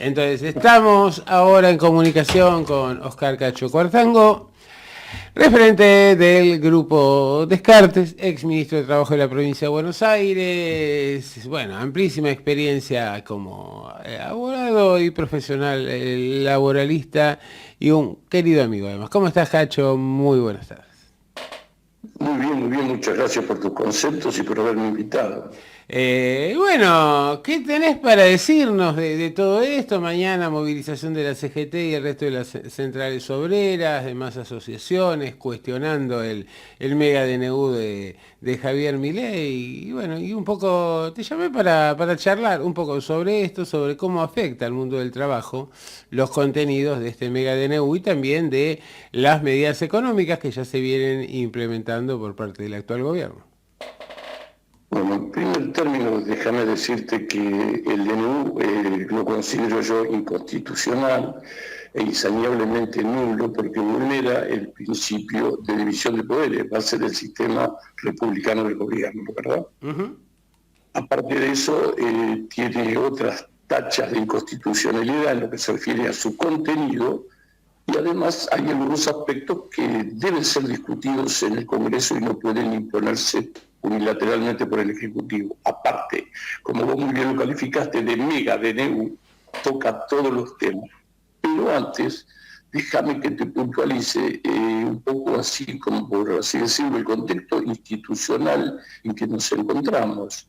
Entonces, estamos ahora en comunicación con Oscar Cacho Cuartango, referente del grupo Descartes, ex ministro de Trabajo de la provincia de Buenos Aires, bueno, amplísima experiencia como abogado y profesional laboralista y un querido amigo además. ¿Cómo estás, Cacho? Muy buenas tardes. Muy bien, muchas gracias por tus conceptos y por haberme invitado. Bueno, ¿qué tenés para decirnos de todo esto? Mañana movilización de la CGT y el resto de las centrales obreras, demás asociaciones, cuestionando el mega DNU de Javier Milei. Y bueno, y un poco, te llamé para charlar un poco sobre esto, sobre cómo afecta al mundo del trabajo los contenidos de este mega DNU y también de las medidas económicas que ya se vienen implementando por parte del actual gobierno. Bueno, en primer término, déjame decirte que el DNU lo considero yo inconstitucional e insaneablemente nulo porque vulnera el principio de división de poderes, base del sistema republicano del gobierno, ¿verdad? Uh-huh. Aparte de eso, tiene otras tachas de inconstitucionalidad en lo que se refiere a su contenido. Y además hay algunos aspectos que deben ser discutidos en el Congreso y no pueden imponerse unilateralmente por el Ejecutivo. Aparte, como vos muy bien lo calificaste, de mega DNU, toca todos los temas. Pero antes, déjame que te puntualice un poco así, como por así decirlo, el contexto institucional en que nos encontramos.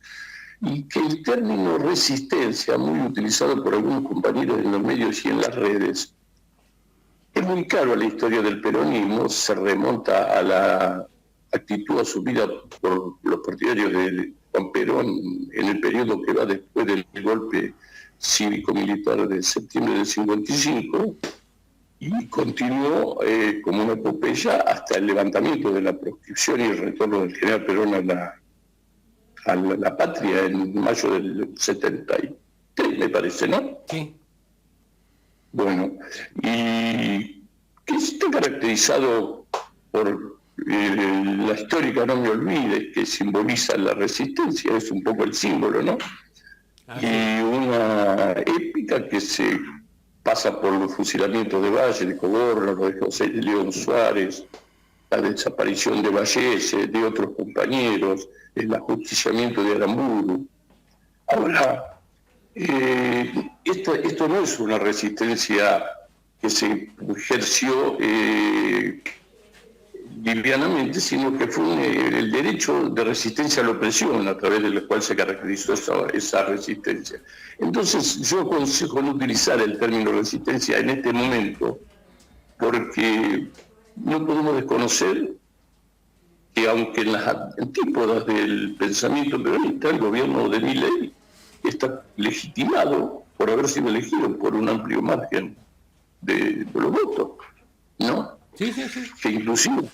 Y que el término resistencia, muy utilizado por algunos compañeros en los medios y en las redes, es muy caro a la historia del peronismo, se remonta a la actitud asumida por los partidarios de Juan Perón en el periodo que va después del golpe cívico-militar de septiembre del 55 y continuó como una epopeya hasta el levantamiento de la proscripción y el retorno del general Perón a la patria en mayo del 73, me parece, ¿no? Sí. Bueno, y que está caracterizado por la histórica No me olvides, que simboliza la resistencia, es un poco el símbolo, ¿no? Y una épica que se pasa por los fusilamientos de Valle, de Cogorno, de José León Suárez, la desaparición de Vallese, de otros compañeros, el ajusticiamiento de Aramburu. Ahora, esto no es una resistencia que se ejerció livianamente, sino que fue el derecho de resistencia a la opresión a través del cual se caracterizó esa resistencia. Entonces yo aconsejo no utilizar el término resistencia en este momento, porque no podemos desconocer que aunque en las antípodas del pensamiento peronista, el gobierno de Milei está legitimado por haber sido elegido por un amplio margen de los votos, ¿no? Sí. Que inclusive,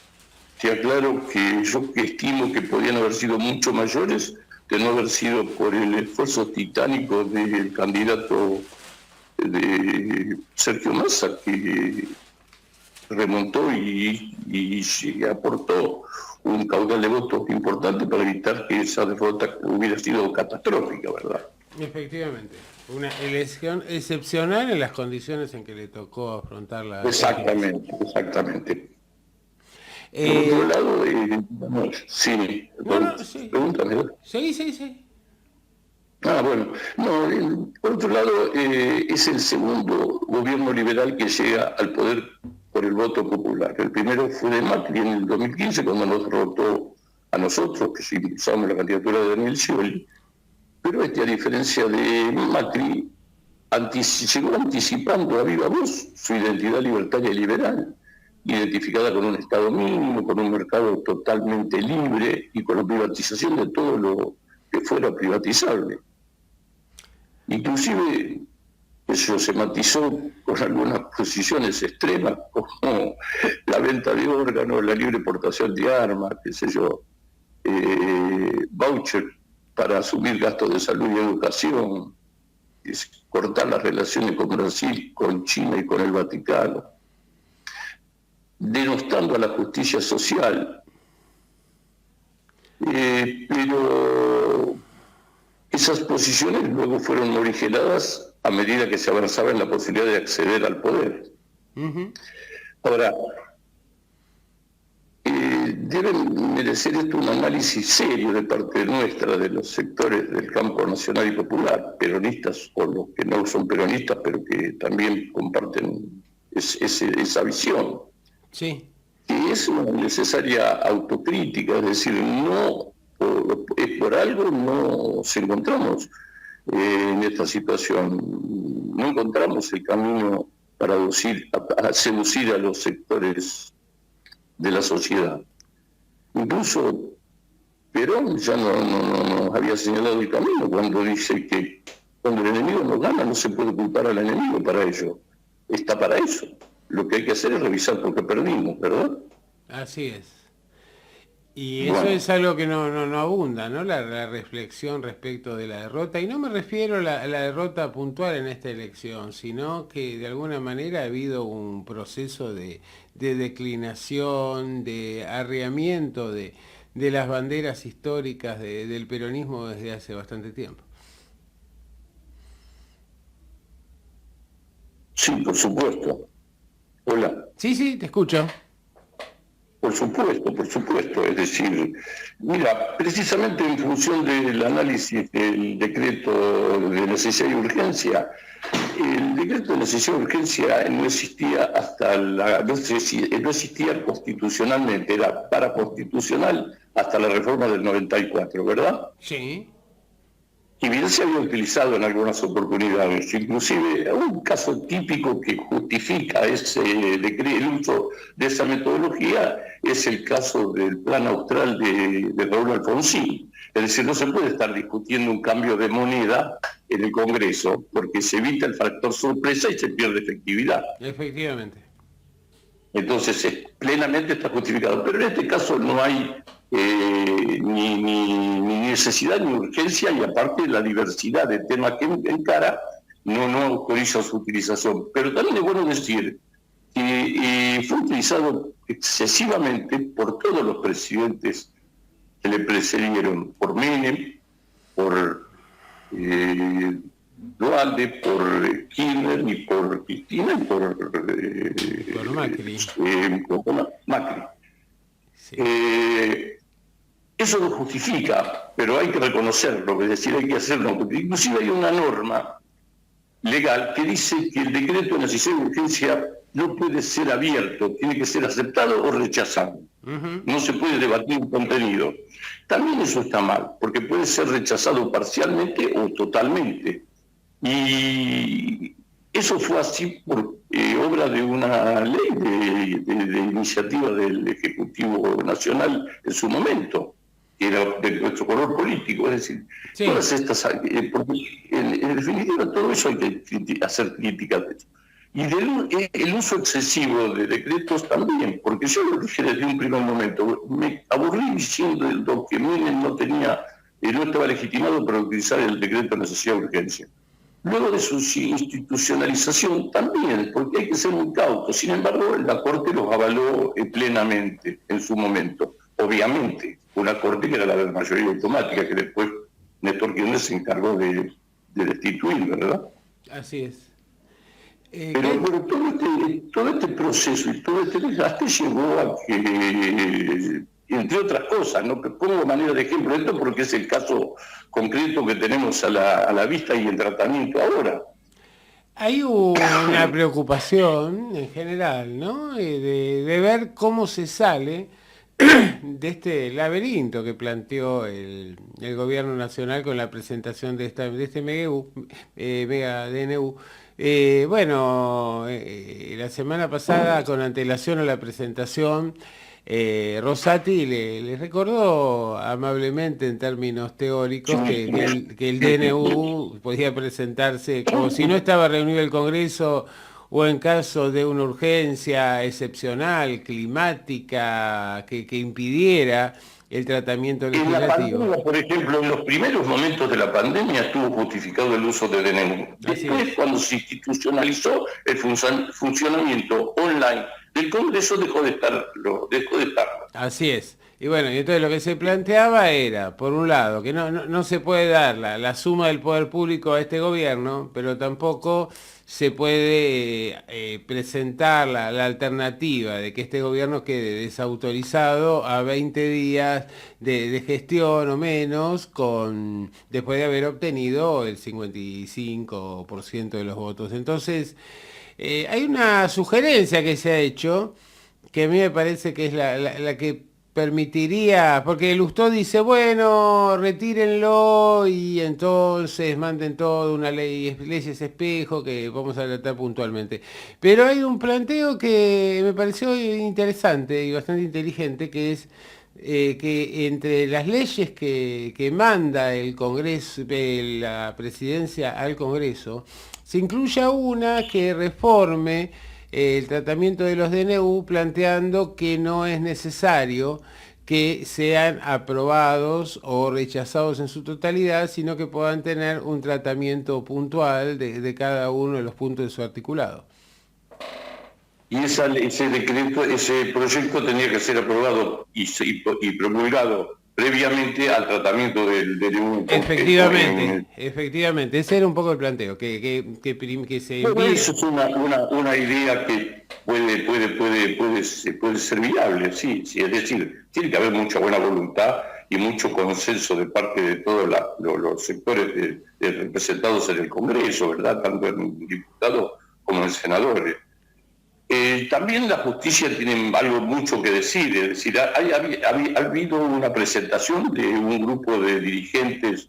te aclaro que yo estimo que podían haber sido mucho mayores de no haber sido por el esfuerzo titánico del candidato de Sergio Massa, que remontó y aportó un caudal de votos importante para evitar que esa derrota hubiera sido catastrófica, ¿verdad? Efectivamente, una elección excepcional en las condiciones en que le tocó afrontar la... Exactamente. Por otro lado, sí, Sí. pregúntame. Sí. Bueno, no, por otro lado, es el segundo gobierno liberal que llega al poder por el voto popular. El primero fue de Macri en el 2015, cuando nos derrotó a nosotros, que impulsamos la candidatura de Daniel Scioli. Pero a diferencia de Macri, llegó anticipando a viva voz su identidad libertaria y liberal, identificada con un Estado mínimo, con un mercado totalmente libre y con la privatización de todo lo que fuera privatizable. Inclusive eso se matizó con algunas posiciones extremas, como la venta de órganos, la libre portación de armas, voucher para asumir gastos de salud y educación, cortar las relaciones con Brasil, con China y con el Vaticano, denostando a la justicia social. Pero esas posiciones luego fueron originadas a medida que se avanzaba en la posibilidad de acceder al poder. Ujú. Ahora, deben merecer esto un análisis serio de parte nuestra, de los sectores del campo nacional y popular, peronistas o los que no son peronistas, pero que también comparten esa visión. Sí. Que es una necesaria autocrítica, es decir, no es por algo nos encontramos en esta situación, no encontramos el camino para seducir a los sectores de la sociedad. Incluso Perón ya nos había señalado el camino cuando dice que cuando el enemigo nos gana no se puede culpar al enemigo para ello, está para eso. Lo que hay que hacer es revisar por qué perdimos, ¿verdad? Así es. Y eso Bueno, es algo que no abunda, ¿no? La reflexión respecto de la derrota. Y no me refiero a la derrota puntual en esta elección, sino que de alguna manera ha habido un proceso de declinación, de arriamiento de las banderas históricas del peronismo desde hace bastante tiempo. sí, por supuesto. Hola. Sí, sí, te escucho. Por supuesto. Es decir, mira, precisamente en función del análisis del decreto de necesidad y urgencia, el decreto de necesidad y urgencia no existía no existía constitucionalmente, era paraconstitucional hasta la reforma del 94, ¿verdad? Sí. Y bien se había utilizado en algunas oportunidades, inclusive un caso típico que justifica el uso de esa metodología es el caso del plan austral de Raúl Alfonsín. Es decir, no se puede estar discutiendo un cambio de moneda en el Congreso porque se evita el factor sorpresa y se pierde efectividad. Efectivamente. Entonces, plenamente está justificado. Pero en este caso no hay ni necesidad ni urgencia, y aparte la diversidad de temas que encara no autoriza su utilización. Pero también es bueno decir que fue utilizado excesivamente por todos los presidentes que le precedieron, por Menem, por Dualde, por Kirchner, y por Cristina, y por Macri. Macri. Sí. Eso lo justifica, pero hay que reconocerlo, es decir, hay que hacerlo. Inclusive hay una norma legal que dice que el decreto de necesidad y urgencia no puede ser abierto, tiene que ser aceptado o rechazado. Uh-huh. No se puede debatir un contenido. También eso está mal, porque puede ser rechazado parcialmente o totalmente. Y eso fue así por obra de una ley de iniciativa del Ejecutivo Nacional en su momento, que era de nuestro color político, es decir, sí. Todas estas, porque en definitiva todo eso hay que hacer críticas de eso. Y el uso excesivo de decretos también, porque yo lo dije desde un primer momento, me aburrí diciendo que Menem no estaba legitimado para utilizar el decreto de necesidad de urgencia. Luego de su institucionalización también, porque hay que ser muy cautos. Sin embargo, la Corte los avaló plenamente en su momento. Obviamente, una Corte que era la de mayoría automática, que después Néstor Kirchner se encargó de destituir, ¿verdad? Así es. Pero todo este proceso y todo este desgaste llevó a que, entre otras cosas, ¿no? Pongo manera de ejemplo esto porque es el caso concreto que tenemos a la vista y en tratamiento ahora. Hay una preocupación en general, ¿no? De ver cómo se sale de este laberinto que planteó el gobierno nacional con la presentación de este mega DNU. La semana pasada, con antelación a la presentación, Rosati le recordó amablemente en términos teóricos que el DNU podía presentarse como si no estaba reunido el Congreso o en caso de una urgencia excepcional, climática, que impidiera el tratamiento legislativo. En la pandemia, por ejemplo, en los primeros momentos de la pandemia estuvo justificado el uso de DNU. Después, cuando se institucionalizó el funcionamiento online del Congreso, dejó de estarlo. Así es. Y bueno, y entonces lo que se planteaba era, por un lado, que no se puede dar la suma del poder público a este gobierno, pero tampoco se puede presentar la alternativa de que este gobierno quede desautorizado a 20 días de gestión o menos, después de haber obtenido el 55% de los votos. Entonces, hay una sugerencia que se ha hecho que a mí me parece que es la que permitiría, porque Lustó dice, bueno, retírenlo y entonces manden todo una leyes espejo que vamos a tratar puntualmente. Pero hay un planteo que me pareció interesante y bastante inteligente, que es que entre las leyes que manda el Congreso, la presidencia al Congreso, se incluya una que reforme el tratamiento de los DNU, planteando que no es necesario que sean aprobados o rechazados en su totalidad, sino que puedan tener un tratamiento puntual de cada uno de los puntos de su articulado. Y ese decreto, ese proyecto tenía que ser aprobado y promulgado previamente al tratamiento del DNU. Efectivamente, ese era un poco el planteo, que se bueno, envíe. eso es una idea que puede ser viable, sí, es decir, tiene que haber mucha buena voluntad y mucho consenso de parte de todos los sectores representados en el Congreso, ¿verdad? Tanto en diputados como en senadores. También la justicia tiene algo mucho que decir, es decir, ha habido una presentación de un grupo de dirigentes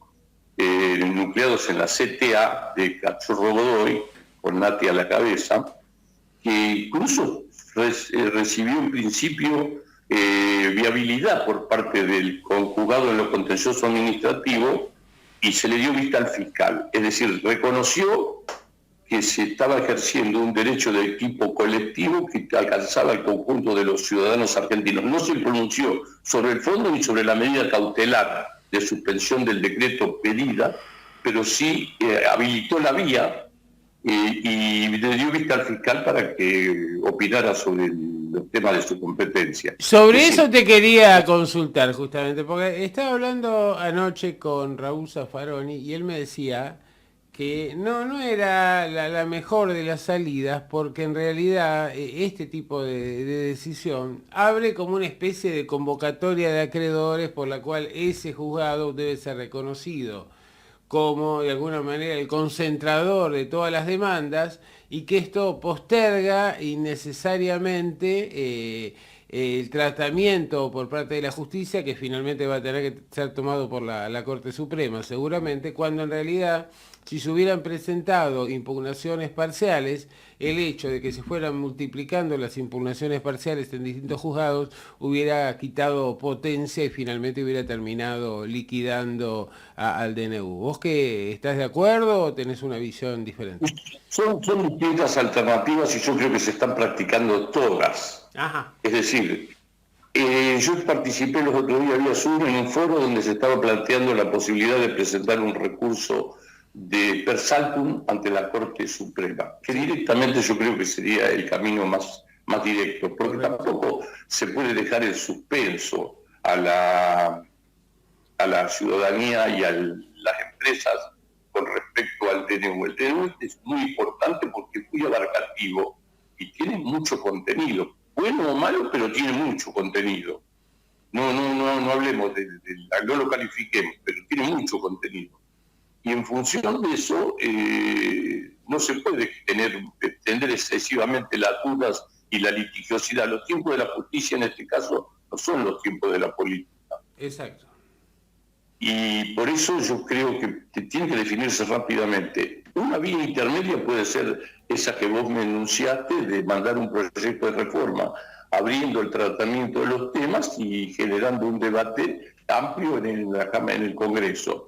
nucleados en la CTA de Cachorro Godoy, con Nati a la cabeza, que incluso recibió en principio viabilidad por parte del conjugado en lo contencioso administrativo y se le dio vista al fiscal, es decir, reconoció que se estaba ejerciendo un derecho de equipo colectivo que alcanzaba el conjunto de los ciudadanos argentinos. No se pronunció sobre el fondo ni sobre la medida cautelar de suspensión del decreto pedida, pero sí habilitó la vía y le dio vista al fiscal para que opinara sobre los temas de su competencia. Sobre eso te quería consultar justamente, porque estaba hablando anoche con Raúl Zaffaroni y él me decía que no era la mejor de las salidas, porque en realidad este tipo de decisión abre como una especie de convocatoria de acreedores por la cual ese juzgado debe ser reconocido como de alguna manera el concentrador de todas las demandas y que esto posterga innecesariamente el tratamiento por parte de la justicia, que finalmente va a tener que ser tomado por la Corte Suprema seguramente, cuando en realidad si se hubieran presentado impugnaciones parciales, el hecho de que se fueran multiplicando las impugnaciones parciales en distintos juzgados hubiera quitado potencia y finalmente hubiera terminado liquidando al DNU. ¿Vos qué, estás de acuerdo o tenés una visión diferente? Son distintas alternativas y yo creo que se están practicando todas. Ajá. Es decir, yo participé los otros días vía Zoom en un foro donde se estaba planteando la posibilidad de presentar un recurso de per saltum ante la Corte Suprema, que directamente yo creo que sería el camino más directo, porque tampoco se puede dejar el suspenso a la ciudadanía y a las empresas con respecto al DNU. El DNU es muy importante porque es muy abarcativo y tiene mucho contenido, bueno o malo, pero tiene mucho contenido. No hablemos no lo califiquemos, pero tiene mucho contenido. Y en función de eso, no se puede extender excesivamente las dudas y la litigiosidad. Los tiempos de la justicia en este caso no son los tiempos de la política. Exacto. Y por eso yo creo que tiene que definirse rápidamente. Una vía intermedia puede ser esa que vos me enunciaste, de mandar un proyecto de reforma, abriendo el tratamiento de los temas y generando un debate amplio en el Congreso.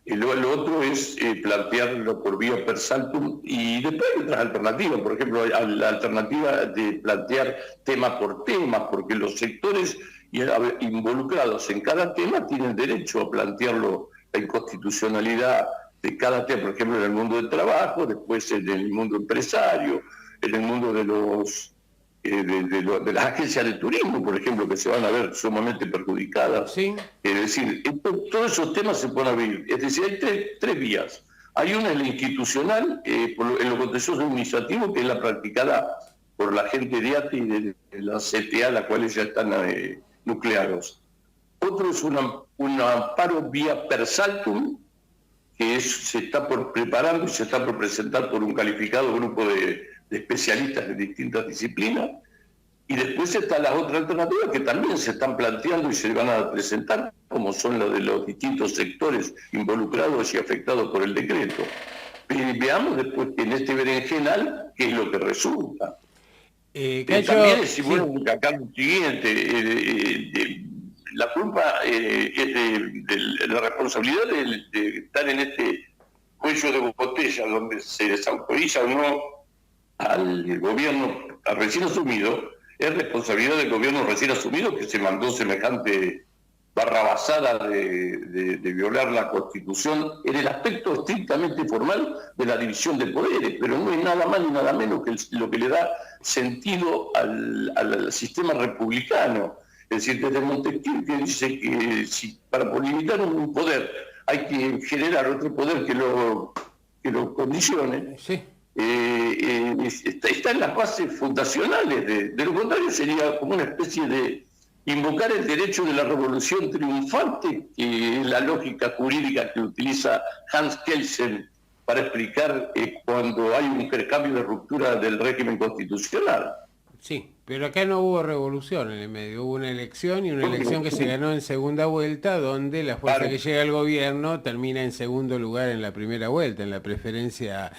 Lo otro es plantearlo por vía per saltum y después hay otras alternativas, por ejemplo, la alternativa de plantear tema por tema, porque los sectores involucrados en cada tema tienen derecho a plantearlo, la inconstitucionalidad de cada tema, por ejemplo, en el mundo del trabajo, después en el mundo empresario, en el mundo de los de las agencias de turismo, por ejemplo, que se van a ver sumamente perjudicadas. Sí. Es decir, todos esos temas se pueden abrir. Es decir, hay tres vías. Hay una en la institucional, en lo contencioso administrativo, que es la practicada por la gente de ATE y de la CTA, la cual ya están nucleados. Otro es un amparo vía per saltum, que se está por preparando y se está por presentar por un calificado grupo de especialistas de distintas disciplinas. Y después están las otras alternativas que también se están planteando y se van a presentar, como son las de los distintos sectores involucrados y afectados por el decreto. Veamos después en este berenjenal qué es lo que resulta. También es bueno acá lo siguiente, la culpa es de la responsabilidad de estar en este cuello de botella donde se desautoriza o no al gobierno recién asumido. Es responsabilidad del gobierno recién asumido que se mandó semejante barrabasada de violar la Constitución en el aspecto estrictamente formal de la división de poderes, pero no es nada más ni nada menos que lo que le da sentido al sistema republicano. Es decir, desde Montesquieu, que dice que si para limitar un poder hay que generar otro poder que lo condicione, sí. Está en las bases fundacionales. De lo contrario sería como una especie de invocar el derecho de la revolución triunfante, que es la lógica jurídica que utiliza Hans Kelsen para explicar cuando hay un cambio de ruptura del régimen constitucional. Sí, pero acá no hubo revolución en el medio, hubo una elección y una elección que se ganó en segunda vuelta, donde la fuerza que llega al gobierno termina en segundo lugar en la primera vuelta, en la preferencia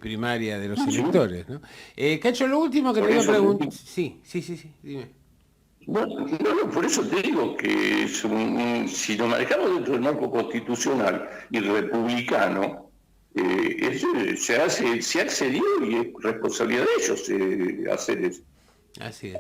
primaria de los electores, ¿no? Cacho, lo último que te voy a preguntar... Sí, dime. Bueno, no, por eso te digo que si nos manejamos dentro del marco constitucional y republicano, se accedió y es responsabilidad de ellos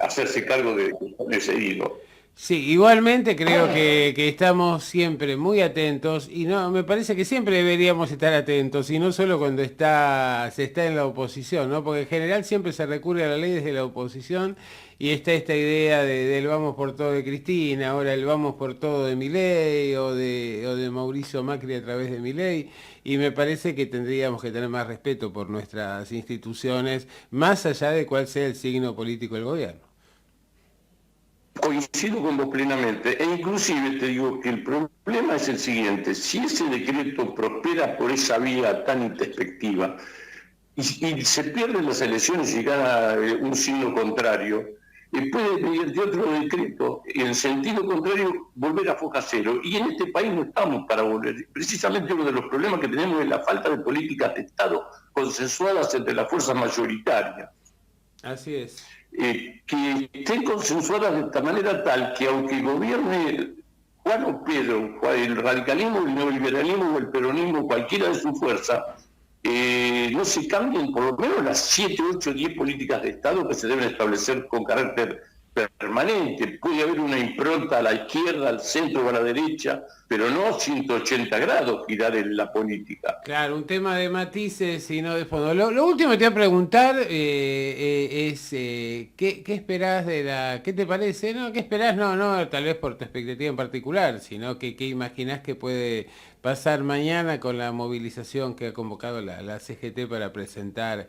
hacerse cargo de ese hilo. Sí, igualmente creo que estamos siempre muy atentos y no me parece que siempre deberíamos estar atentos y no solo cuando se está en la oposición, ¿no? Porque en general siempre se recurre a la ley desde la oposición y está esta idea del vamos por todo de Cristina, ahora el vamos por todo de Milei o de Mauricio Macri a través de Milei, y me parece que tendríamos que tener más respeto por nuestras instituciones, más allá de cuál sea el signo político del gobierno. Coincido con vos plenamente, e inclusive te digo que el problema es el siguiente: si ese decreto prospera por esa vía tan introspectiva y se pierden las elecciones y gana un signo contrario, puede mediante otro decreto, en sentido contrario, volver a foja cero. Y en este país no estamos para volver. Precisamente uno de los problemas que tenemos es la falta de políticas de Estado consensuadas entre las fuerzas mayoritarias. Así es. Que estén consensuadas de esta manera tal que aunque gobierne Juan o Pedro, el radicalismo, el neoliberalismo o el peronismo, cualquiera de su fuerza, no se cambien por lo menos las 7, 8, 10 políticas de Estado que se deben establecer con carácter permanente. Puede haber una impronta a la izquierda, al centro o a la derecha, pero no 180 grados girar en la política. Claro, un tema de matices y no de fondo. Lo último que te voy a preguntar es ¿qué esperás qué te parece? No, ¿qué esperás? No, tal vez por tu expectativa en particular, sino qué imaginás que puede pasar mañana con la movilización que ha convocado la CGT para presentar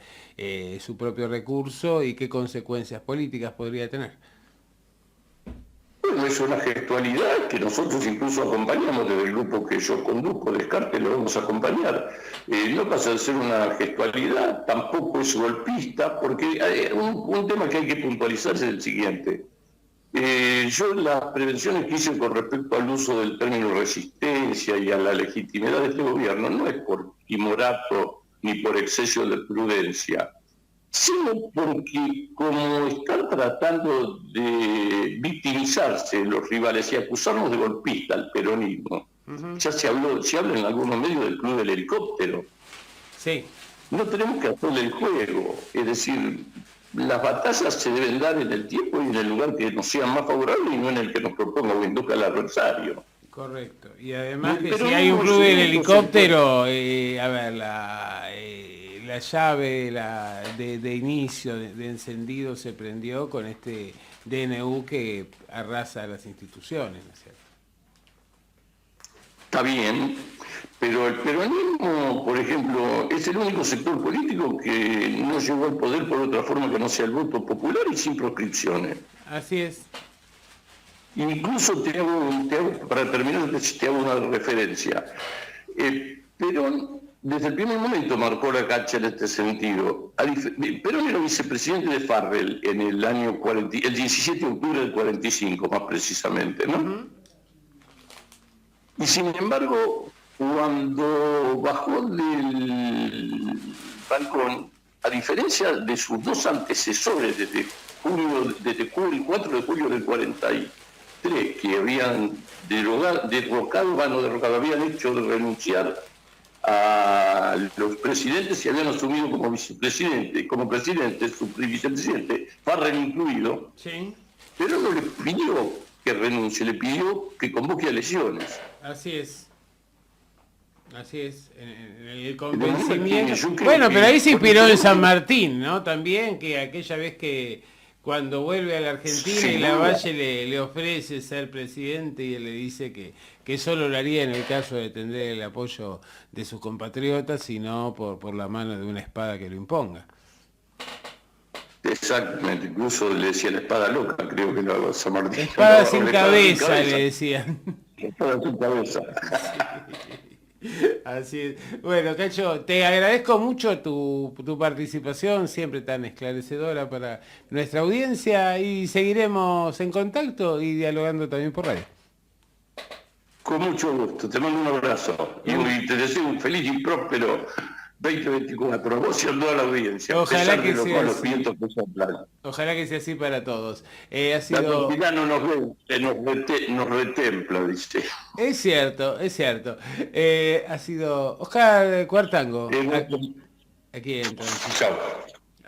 su propio recurso y qué consecuencias políticas podría tener. Bueno, es una gestualidad que nosotros incluso acompañamos desde el grupo que yo conduzco, Descartes, lo vamos a acompañar. No pasa de ser una gestualidad, tampoco es golpista, porque un tema que hay que puntualizar es el siguiente. Yo las prevenciones que hice con respecto al uso del término resistencia y a la legitimidad de este gobierno no es por timorato ni por exceso de prudencia, sino porque como están tratando de victimizarse los rivales y acusarnos de golpista al peronismo, ya se habla en algunos medios del club del helicóptero. Sí. No tenemos que hacerle el juego, es decir, las batallas se deben dar en el tiempo y en el lugar que nos sea más favorable y no en el que nos proponga o induzca el adversario. Correcto. Y además que si hay un club del helicóptero, a ver, la llave de inicio, de encendido se prendió con este DNU que arrasa las instituciones, ¿no es cierto? Está bien, pero el peronismo, por ejemplo, es el único sector político que no llegó al poder por otra forma que no sea el voto popular y sin proscripciones. Así es. Incluso para terminar, te hago una referencia. Perón, desde el primer momento, marcó la cancha en este sentido. Perón era vicepresidente de Farrell en el año el 17 de octubre del 45, más precisamente, ¿no? Uh-huh. Y sin embargo, cuando bajó del balcón, a diferencia de sus dos antecesores desde el 4 de julio del 43, que habían habían hecho de renunciar a los presidentes y habían asumido como vicepresidente, como presidente, su vicepresidente, Farrell incluido, sí. Pero no le pidió que renuncie, le pidió que convoque a elecciones. Así es. Así es, en el convencimiento. Bueno, pero ahí se inspiró en San Martín, ¿no? También, que aquella vez que cuando vuelve a la Argentina y Lavalle le ofrece ser presidente y él le dice que solo lo haría en el caso de tener el apoyo de sus compatriotas y no por la mano de una espada que lo imponga. Exactamente, incluso le decía la espada loca, creo que lo hago San Martín. Espada sin cabeza, le decían. Espada sin cabeza. Así es. Bueno, Cacho, te agradezco mucho tu participación, siempre tan esclarecedora para nuestra audiencia, y seguiremos en contacto y dialogando también por radio. Con mucho gusto, te mando un abrazo y te deseo un feliz y próspero 2024, a vos y a toda la audiencia. Ojalá que sea así. Ojalá que sea así para todos. Ha sido... La no nos retempla, dice. Es cierto, es cierto. Ha sido Oscar Cuartango. Aquí entonces. Chao.